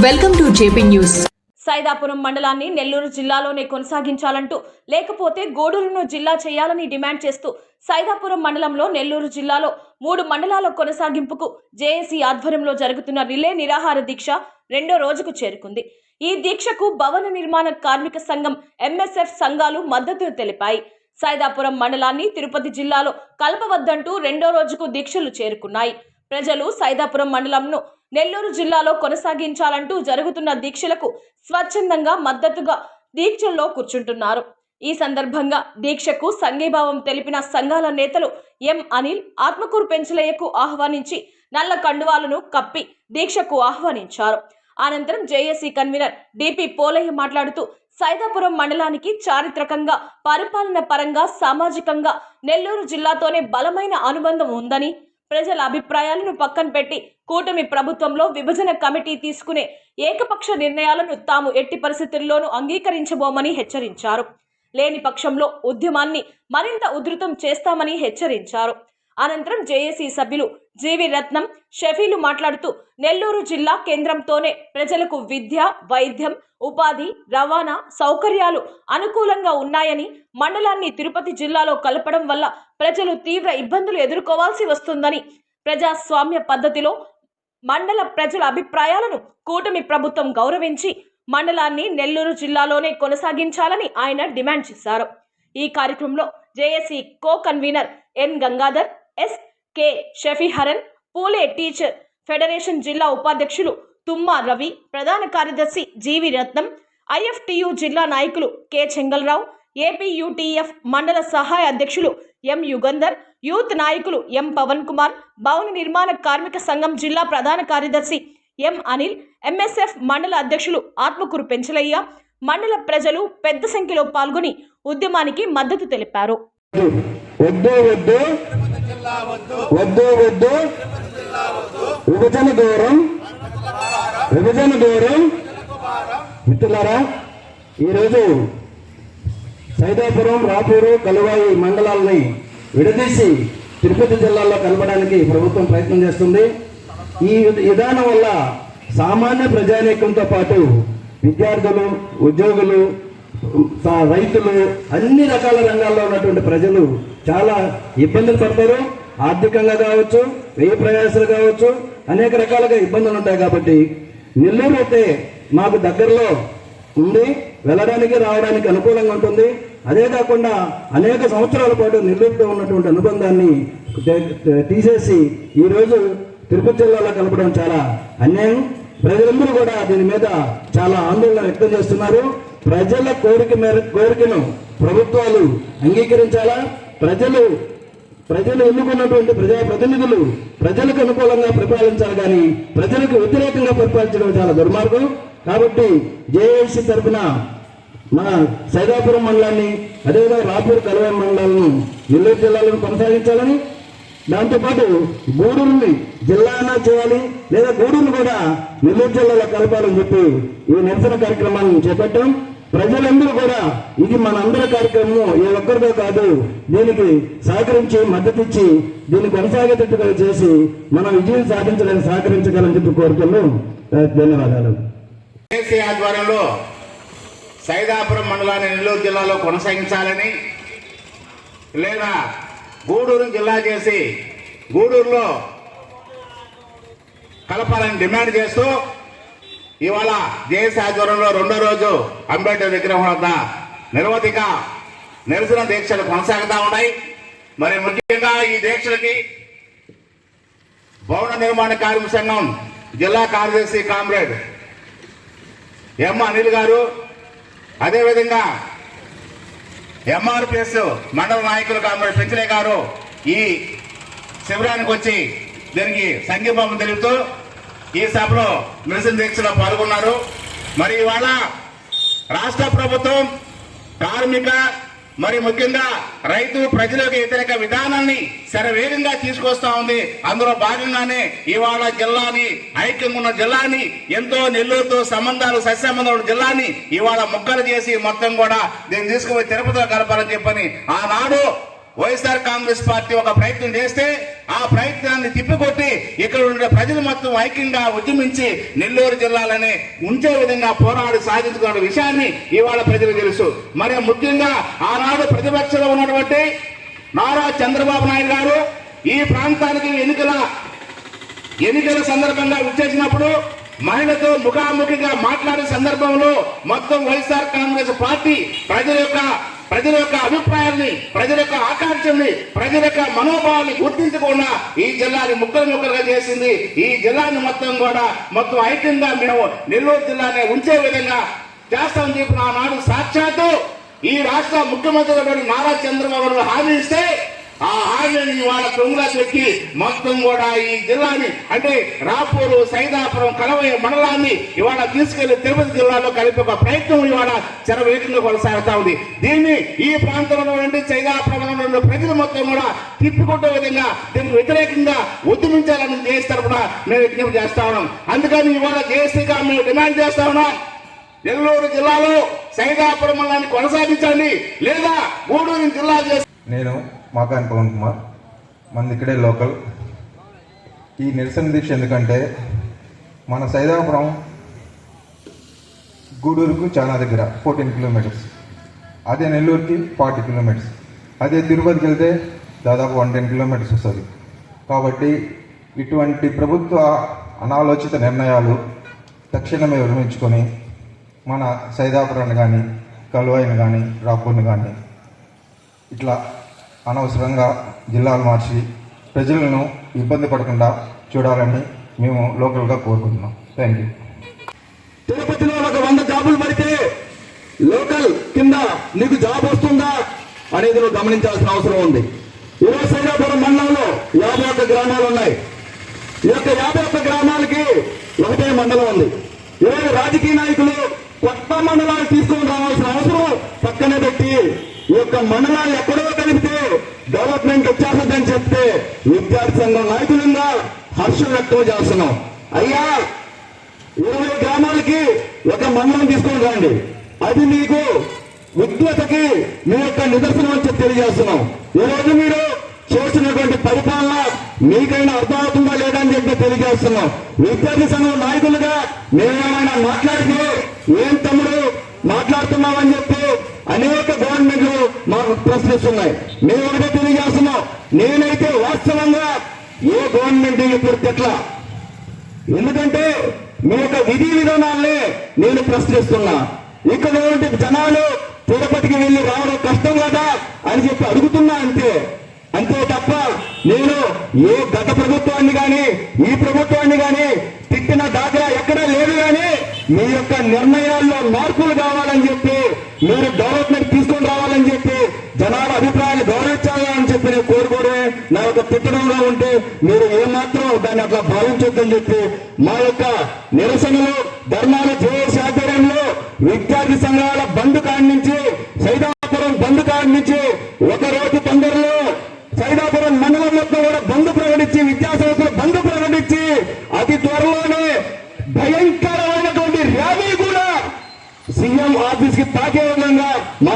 Welcome to JP news. Saidapuram మండలాన్ని నెల్లూరు జిల్లాలోనే కొనసాగించాలంటూ లేకపోతే గూడూరును జిల్లా చేయాలని డిమాండ్ చేస్తూ సైదాపురం మండలంలో నెల్లూరు జిల్లాలో 3 మండలాల కొనసాగింపుకు జేఏసీ ఆధ్వర్యంలో జరుగుతున్న రిలే నిరాహార దీక్ష రెండో రోజుకు చేరుకుంది. ఈ దీక్షకు భవన నిర్మాణ కార్మిక సంఘం ఎంఎస్ఎఫ్ సంఘాలు మద్దతు తెలిపాయి. సైదాపురం మండలాన్ని తిరుపతి జిల్లాలో కలపవద్దంటూ రెండో రోజుకు దీక్షలు చేరుకున్నాయి. ప్రజలు సైదాపురం మండలంను నెల్లూరు జిల్లాలో కొనసాగించాలంటూ జరుగుతున్న దీక్షలకు స్వచ్ఛందంగా మద్దతుగా దీక్షల్లో కూర్చుంటున్నారు. ఈ సందర్భంగా దీక్షకు సంఘీభావం తెలిపిన సంఘాల నేతలు ఎం అనిల్ ఆత్మకూరు పెంచలయ్యకు ఆహ్వానించి నల్ల కండువాలను కప్పి దీక్షకు ఆహ్వానించారు. అనంతరం జేఏసీ కన్వీనర్ డిపి పోలయ్య మాట్లాడుతూ సైదాపురం మండలానికి చారిత్రకంగా, పరిపాలన పరంగా, సామాజికంగా నెల్లూరు జిల్లాతోనే బలమైన అనుబంధం ఉందని, ప్రజల అభిప్రాయాలను పక్కన పెట్టి కూటమి ప్రభుత్వంలో విభజన కమిటీ తీసుకునే ఏకపక్ష నిర్ణయాలను తాము ఎట్టి పరిస్థితుల్లోనూ అంగీకరించబోమని హెచ్చరించారు. లేని పక్షంలో ఉద్యమాన్ని మరింత ఉధృతం చేస్తామని హెచ్చరించారు. అనంతరం జేఏసీ సభ్యులు జీవి రత్నం, షఫీలు మాట్లాడుతూ నెల్లూరు జిల్లా కేంద్రంతోనే ప్రజలకు విద్య, వైద్యం, ఉపాధి, రవాణా సౌకర్యాలు అనుకూలంగా ఉన్నాయని, మండలాన్ని తిరుపతి జిల్లాలో కలపడం వల్ల ప్రజలు తీవ్ర ఇబ్బందులు ఎదుర్కోవాల్సి వస్తుందని, ప్రజాస్వామ్య పద్ధతిలో మండల ప్రజల అభిప్రాయాలను కూటమి ప్రభుత్వం గౌరవించి మండలాన్ని నెల్లూరు జిల్లాలోనే కొనసాగించాలని ఆయన డిమాండ్ చేశారు. ఈ కార్యక్రమంలో JAC co convener N Gangadhar, S K Shafiharan, Phule teacher federation జిల్లా ఉపాధ్యక్షులు తుమ్మా రవి, ప్రధాన కార్యదర్శి జీవి రత్నం, ఐఎఫ్టియు జిల్లా నాయకులు కె చెంగల్రావు, ఏపీయూటీఎఫ్ మండల సహాయ అధ్యక్షులు ఎం యుగంధర్, యూత్ నాయకులు ఎం పవన్ కుమార్, భవన నిర్మాణ కార్మిక సంఘం జిల్లా ప్రధాన కార్యదర్శి ఎం అనిల్, ఎంఎస్ఎఫ్ మండల అధ్యక్షులు ఆత్మకూరు పెంచలయ్య, మండల ప్రజలు పెద్ద సంఖ్యలో పాల్గొని ఉద్యమానికి మద్దతు తెలిపారు. విభజన దూరం మిత్రులారా, ఈరోజు సైదాపురం, రాపూరు, కలువాయి మండలాలని విడదీసి తిరుపతి జిల్లాలో కలపడానికి ప్రభుత్వం ప్రయత్నం చేస్తుంది. ఈ విధానం వల్ల సామాన్య ప్రజానీకంతో పాటు విద్యార్థులు, ఉద్యోగులు, రైతులు, అన్ని రకాల రంగాల్లో ఉన్నటువంటి ప్రజలు చాలా ఇబ్బందులు పడతారు. ఆర్థికంగా కావచ్చు, వ్యయ ప్రయాసాలు కావచ్చు, అనేక రకాలుగా ఇబ్బందులు ఉంటాయి. కాబట్టి నెల్లూరు అయితే మాకు దగ్గరలో ఉండి వెళ్ళడానికి, రావడానికి అనుకూలంగా ఉంటుంది. అదే కాకుండా అనేక సంవత్సరాల పాటు నెల్లూరుతో ఉన్నటువంటి అనుబంధాన్ని తీసేసి ఈరోజు తిరుపతి జిల్లాలో కలపడం చాలా అన్యాయం. ప్రజలందరూ కూడా దీని మీద చాలా ఆందోళన వ్యక్తం చేస్తున్నారు. ప్రజల కోరికను ప్రభుత్వాలు అంగీకరించాలా. ప్రజలు ఎన్నుకున్నటువంటి ప్రజాప్రతినిధులు ప్రజలకు అనుకూలంగా పరిపాలించాలి, కానీ ప్రజలకు వ్యతిరేకంగా పరిపాలించడం చాలా దుర్మార్గం. కాబట్టి జేఏసీ తరఫున మన సైదాపురం మండలాన్ని, అదేవిధంగా రాపూర్, కలువాయి మండలాలను నెల్లూరు జిల్లాలను కొనసాగించాలని, దాంతోపాటు గూడూరుని జిల్లానా చేయాలి, లేదా గూడూరును కూడా నెల్లూరు జిల్లాలో కలపాలని చెప్పి ఈ నిరసన కార్యక్రమాన్ని చేపట్టాం. ప్రజలందరూ కూడా ఇది మనందరి కార్యక్రమం, ఏ ఒక్కరితో కాదు, దీనికి సహకరించి మద్దతు ఇచ్చి దీన్ని కొనసాగేటట్టుగా చేసి మనం విజయం సాధించడానికి సహకరించగలని చెప్పి కోరుతున్నాం. ధన్యవాదాలు. జేఏసీ ఆధ్వర్యంలో సైదాపురం మండలాన్ని నెల్లూరు జిల్లాలో కొనసాగించాలని, లేదా గూడూరు జిల్లా చేసి గూడూరులో కలపాలని డిమాండ్ చేస్తూ ఇవాళ జేఏసీ ఆధ్వర్యంలో రెండో రోజు అంబేద్కర్ విగ్రహం వద్ద నిరవధిక నిరసన దీక్షలు కొనసాగుతూ ఉన్నాయి. మరి ముఖ్యంగా ఈ దీక్షలకి భవన నిర్మాణ కార్మిక సంఘం జిల్లా కార్యదర్శి కామ్రేడ్ ఎం అనిల్ గారు, అదేవిధంగా ఎంఆర్పిఎస్ మండల నాయకులు కామ్రేడ్ పెంచలయ్య గారు ఈ శిబిరానికి వచ్చి దీనికి సంఘీభావం తెలుపుతూ ఈ సభలో నిరసన దీక్షలో పాల్గొన్నారు. మరి ఇవాళ రాష్ట్ర ప్రభుత్వం కార్మిక, మరి ముఖ్యంగా రైతు, ప్రజలకు వ్యతిరేక విధానాన్ని శరవేగంగా తీసుకొస్తా ఉంది. అందులో భాగంగానే ఇవాళ జిల్లాని, ఐక్యంగా ఉన్న జిల్లాని, ఎంతో నెల్లూరుతో సంబంధాలు, సత్సంబంధాలు ఉన్న జిల్లాని ఇవాళ ముక్కలు చేసి మొత్తం కూడా దీన్ని తీసుకుపోయి తిరుపతిలో కలపాలని చెప్పని ఆనాడు వైఎస్ఆర్ కాంగ్రెస్ పార్టీ ఒక ప్రయత్నం చేస్తే ఆ ప్రయత్నాన్ని తిప్పికొట్టి ఇక్కడ ఉండే ప్రజలు మొత్తం ఐక్యంగా ఉద్యమించి నెల్లూరు జిల్లాలని ఉంచే విధంగా పోరాడి సాధించుకున్న విషయాన్ని ఇవాళ ప్రజలకు తెలుసు. మరి ముఖ్యంగా ఆనాడు ప్రతిపక్షంలో ఉన్నటువంటి నారా చంద్రబాబు నాయుడు గారు ఈ ప్రాంతానికి ఎన్నికల సందర్భంగా విచ్చేసినప్పుడు మహిళతో ముఖాముఖిగా మాట్లాడే సందర్భంలో మొత్తం వైఎస్ఆర్ కాంగ్రెస్ పార్టీ ప్రజల యొక్క అభిప్రాయాన్ని, ప్రజల యొక్క ఆకాంక్షల్ని, ప్రజల యొక్క మనోభావాన్ని గుర్తించకుండా ఈ జిల్లాని ముక్కలుగా చేసింది. ఈ జిల్లాని మొత్తం ఐక్యంగా మేము నెల్లూరు జిల్లానే ఉంచే విధంగా చేస్తామని చెప్పిన ఆనాడు సాక్షాత్తు ఈ రాష్ట్ర ముఖ్యమంత్రి నారా చంద్రబాబు నాయుడు హామీ ఇస్తే ఆ హామీని ఇవాళ కొంగులకు ఎక్కి మొత్తం కూడా ఈ జిల్లాని అంటే రాపూరు, సైదాపురం, కలవయ్య మండలాన్ని ఇవాళ తీసుకెళ్లి తిరుపతి జిల్లాలో కలిపి ఒక ప్రయత్నం ఇవాళ చెరవేగంగా కొనసాగుతా ఉంది. దీన్ని ఈ ప్రాంతంలో నుండి సైదాపురంలో ప్రజలు మొత్తం కూడా తిప్పికొట్టే విధంగా దీనికి వ్యతిరేకంగా ఉద్యమించాలని జేఏసీ తరఫున మేము విజ్ఞప్తి చేస్తా ఉన్నాం. అందుకని ఇవాళ జేఏసీగా మేము డిమాండ్ చేస్తా ఉన్నాం, నెల్లూరు జిల్లాలో సైదాపురం మండలాన్ని కొనసాగించండి, లేదా గూడూరు జిల్లా చేసి. నేను మాకాని పవన్ కుమార్, మనది ఇక్కడే లోకల్. ఈ నిరసన దీక్ష ఎందుకంటే మన సైదాపురం గూడూరుకు చాలా దగ్గర 14 కిలోమీటర్స్, అదే నెల్లూరుకి 40 కిలోమీటర్స్, అదే తిరుపతికి వెళ్తే దాదాపు 110 కిలోమీటర్స్ వస్తుంది. కాబట్టి ఇటువంటి ప్రభుత్వ అనాలోచిత నిర్ణయాలు తక్షణమే విరమించుకొని మన సైదాపురాన్ని కానీ, కలువాయిని కానీ, రాపూర్ని కానీ ఇట్లా అనవసరంగా జిల్లాలు మార్చి ప్రజలను ఇబ్బంది పడకుండా చూడాలని మేము లోకల్గా కోరుకుంటున్నాం. Thank you. తిరుపతిలో ఒక 100 జాబులు పడితే లోకల్ కింద నీకు జాబ్ వస్తుందా అనేది నువ్వు గమనించాల్సిన అవసరం ఉంది. ఈరోజు సైదాపురం మండలంలో 51 గ్రామాలు ఉన్నాయి. ఈ యొక్క 51 గ్రామాలకి ఒకటే మండలం ఉంది. ఈరోజు రాజకీయ నాయకులు కొత్త మండలాలు తీసుకొని రావాల్సిన అవసరం పక్కనే పెట్టి ఈ యొక్క మండలాలు ఎక్కడో కలిపితే డెవలప్మెంట్ వచ్చేస్తుందని చెప్తే విద్యార్థి సంఘం నాయకులంగా హర్షం వ్యక్తం చేస్తున్నాం. అయ్యా 20 గ్రామాలకి ఒక మండలం తీసుకొని రండి, అది మీకు విద్వతకి మీ యొక్క నిదర్శనం అని చెప్పి తెలియజేస్తున్నాం. ఈరోజు మీరు చేసినటువంటి పరిపాలన మీకైనా అర్థమవుతుందా లేదా అని చెప్పి తెలియజేస్తున్నాం. విద్యార్థి సంఘం నాయకులుగా మేమేమైనా మాట్లాడితే ఏం తమ్ముడు మాట్లాడుతున్నామని చెప్పి అనేక గవర్నమెంట్లు మాకు ప్రశ్నిస్తున్నాయి. మేము ఒకటే తెలియజేస్తున్నాం, నేనైతే వాస్తవంగా ఏ గవర్నమెంట్ ఇప్పుడు తెట్లా, ఎందుకంటే మీ యొక్క విధి విధానాలనే నేను ప్రశ్నిస్తున్నా. ఇక్కడ జనాలు తిరుపతికి వెళ్లి రావడం కష్టం కదా అని చెప్పి అడుగుతున్నా అంతే తప్ప నేను ఏ గత ప్రభుత్వాన్ని కానీ ఈ ప్రభుత్వాన్ని కానీ తిట్టిన దాఖలా ఎక్కడా లేదు. కానీ మీ యొక్క నిర్ణయాల్లో మార్పులు కావాలని చెప్పి, మీరు డెవలప్మెంట్ తీసుకొని రావాలని చెప్పి, జనాల అభిప్రాయాన్ని గౌరవించాలని చెప్పి నేను కోరుకోవడమే నా యొక్క తిట్టడంలో ఉంటే మీరు ఏమాత్రం దాన్ని అట్లా భావించొద్దని చెప్పి మా యొక్క నిరసనలు, ధర్నాలు జేఏసీ ఆధ్వర్యంలో విద్యార్థి సంఘాల బంద్ కాడి నుంచి, సైదాపురం బంద్ కాడి నుంచి ఒక రోజు తొందరలో సైదాపురం మండలం మొత్తం కూడా బంద్ ప్రకటించి, విద్యాసంస్థలు బంద్ ప్రకటించి అతి త్వరలోనే భయంకరమైనటువంటి ర్యాలీ కూడా సీఎం ఆఫీస్ కి తాకే విధంగా మా